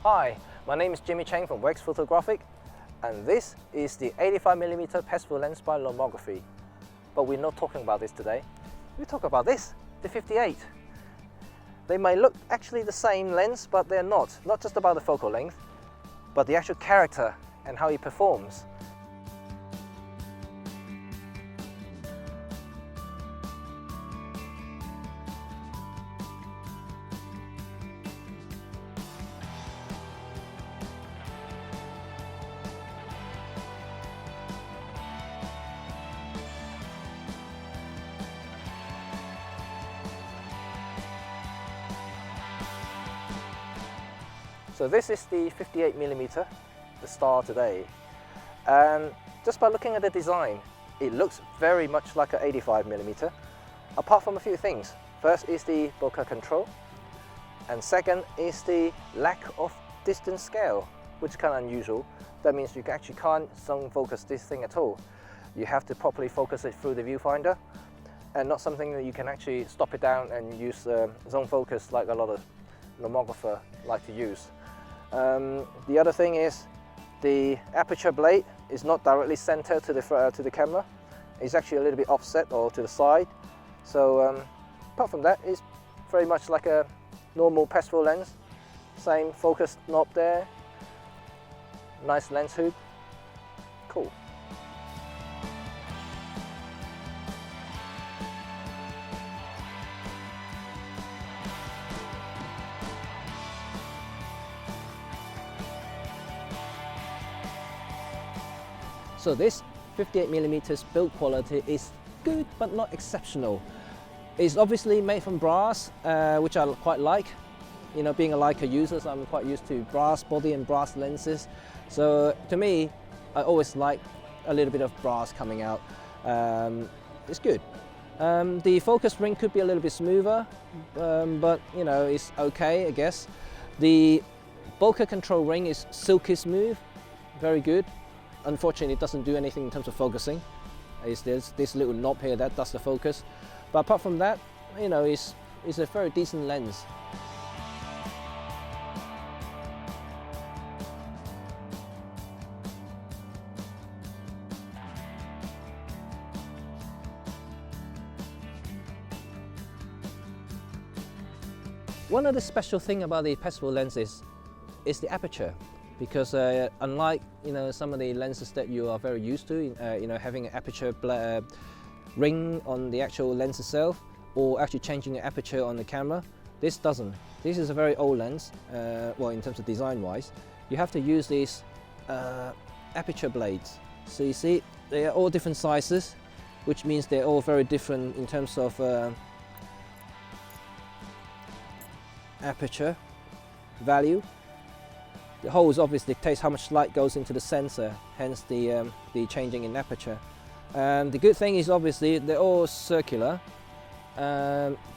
Hi, my name is Cheng from Wax Photographic, and this is the 85mm Petzval lens by Lomography. But we're not talking about this today. We talk about this, the 58. They may look actually the same lens, but they're not. Not just about the focal length, but the actual character and how it performs. So this is the 58mm, the star today, and just by looking at the design, it looks very much like an 85mm, apart from a few things. First is the bokeh control, and second is the lack of distance scale, which is kind of unusual. That means you actually can't zone focus this thing at all. You have to properly focus it through the viewfinder, and not something that you can actually stop it down and use zone focus like a lot of lomographers like to use. The other thing is the aperture blade is not directly centered to the camera. It's actually a little bit offset or to the side. So apart from that, it's very much like a normal Petzval lens. Same focus knob there. Nice lens hood. Cool. So this 58mm build quality is good but not exceptional. It's obviously made from brass, which I quite like. You know, being a Leica user, so I'm quite used to brass body and brass lenses. So to me, I always like a little bit of brass coming out. It's good. The focus ring could be a little bit smoother, but you know, it's okay, I guess. The bokeh control ring is silky smooth, very good. Unfortunately, it doesn't do anything in terms of focusing. There's this little knob here that does the focus. But apart from that, you know, it's a very decent lens. One of the special things about the Petzval lens is the aperture. Because unlike some of the lenses that you are very used to, having an aperture ring on the actual lens itself, or actually changing the aperture on the camera, this doesn't. This is a very old lens. Well, in terms of design-wise, you have to use these aperture blades. So you see, they are all different sizes, which means they're all very different in terms of aperture value. The holes obviously dictates how much light goes into the sensor, hence the changing in aperture. The good thing is obviously they're all circular,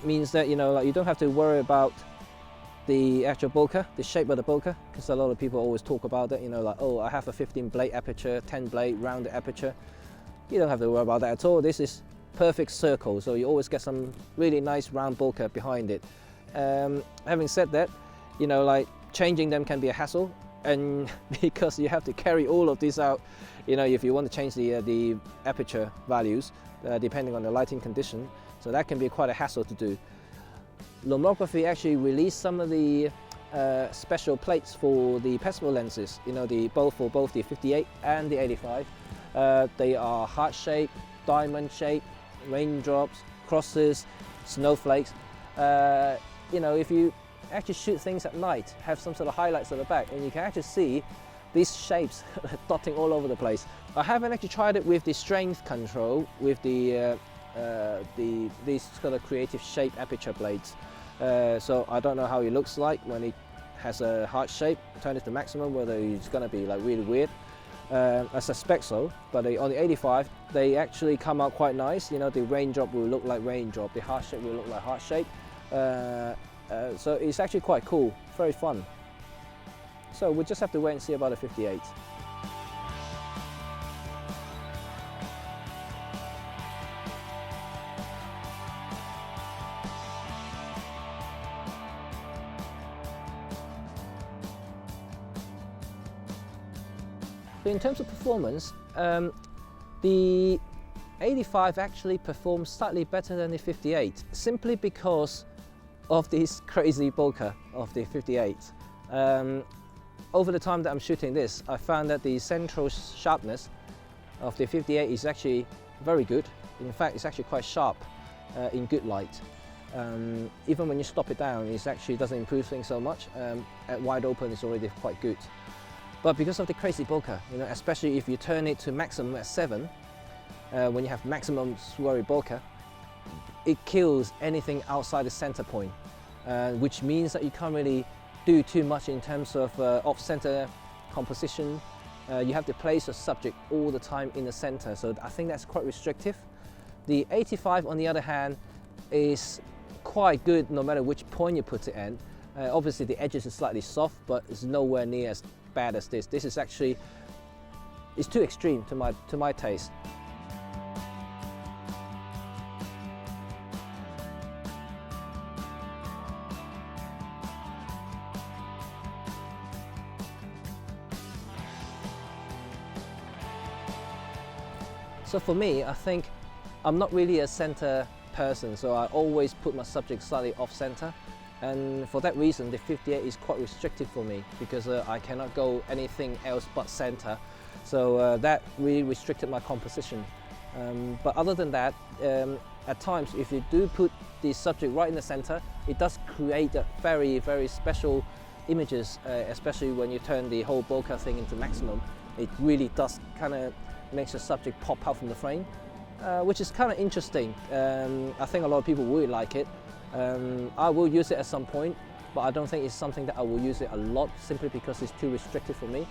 means that you don't have to worry about the actual bokeh, the shape of the bokeh, because a lot of people always talk about it. Like, oh, I have a 15 blade aperture, 10 blade rounded aperture. You don't have to worry about that at all. This is perfect circle, so you always get some really nice round bokeh behind it. Having said that, like, changing them can be a hassle, and because you have to carry all of these out, if you want to change the aperture values depending on the lighting condition, so that can be quite a hassle to do. Lomography actually released some of the special plates for the Petzval lenses, for both the 58 and the 85. They are heart shape, diamond shape, raindrops, crosses, snowflakes. If you actually shoot things at night, have some sort of highlights at the back, and you can actually see these shapes dotting all over the place. I haven't actually tried it with the strength control with these kind of creative shape aperture blades. So I don't know how it looks like when it has a heart shape. Turn it to maximum, whether it's going to be like really weird. I suspect so, but on the 85 they actually come out quite nice. The raindrop will look like raindrop, the heart shape will look like heart shape. So it's actually quite cool, very fun. So we'll just have to wait and see about the 58. So in terms of performance, the 85 actually performs slightly better than the 58, simply because of this crazy bokeh of the 58. Over the time that I'm shooting this, I found that the central sharpness of the 58 is actually very good. In fact, it's actually quite sharp in good light. Even when you stop it down, it actually doesn't improve things so much. At wide open, it's already quite good. But because of the crazy bokeh, especially if you turn it to maximum at 7, when you have maximum swirly bokeh, it kills anything outside the center point, which means that you can't really do too much in terms of off-center composition. You have to place your subject all the time in the center, so I think that's quite restrictive. The 85, on the other hand, is quite good no matter which point you put it in. Obviously the edges are slightly soft, but it's nowhere near as bad as this. This is actually, it's too extreme to my taste. So for me, I think I'm not really a center person, so I always put my subject slightly off center, and for that reason the 58 is quite restrictive for me, because I cannot go anything else but center, so that really restricted my composition. But other than that, at times if you do put the subject right in the center, it does create a very, very special images, especially when you turn the whole bokeh thing into maximum. It really does kind of makes the subject pop out from the frame, which is kind of interesting. I think a lot of people really like it. I will use it at some point, but I don't think it's something that I will use it a lot, simply because it's too restrictive for me.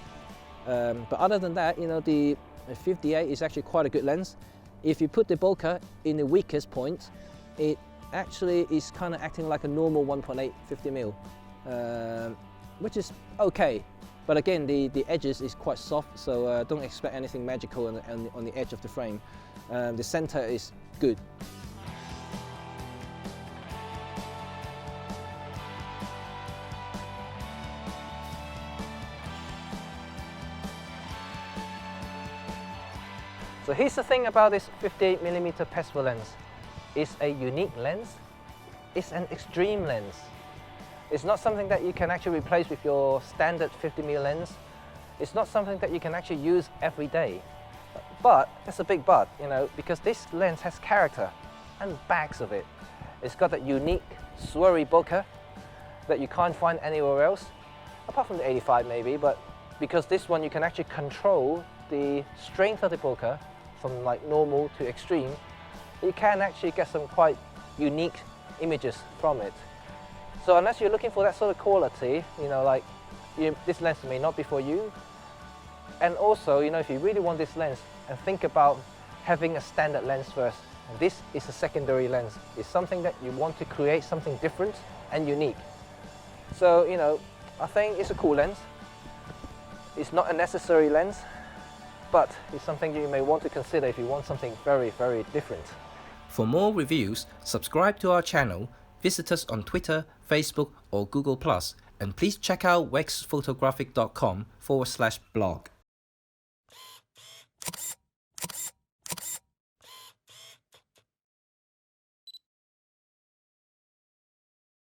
But other than that, the 58 is actually quite a good lens. If you put the bokeh in the weakest point, it actually is kind of acting like a normal 1.8 50mm, which is okay. But again, the edges is quite soft, so don't expect anything magical on the edge of the frame. The center is good. So here's the thing about this 58mm Petzval lens. It's a unique lens. It's an extreme lens. It's not something that you can actually replace with your standard 50mm lens. It's not something that you can actually use every day. But, that's a big but, because this lens has character and bags of it. It's got that unique swirly bokeh that you can't find anywhere else, apart from the 85 maybe, but because this one you can actually control the strength of the bokeh from like normal to extreme, you can actually get some quite unique images from it. So unless you're looking for that sort of quality, this lens may not be for you. And also, if you really want this lens, and think about having a standard lens first, and this is a secondary lens. It's something that you want to create something different and unique. So, I think it's a cool lens. It's not a necessary lens, but it's something you may want to consider if you want something very, very different. For more reviews, subscribe to our channel, visit us on Twitter, Facebook or Google+, and please check out wexphotographic.com/blog.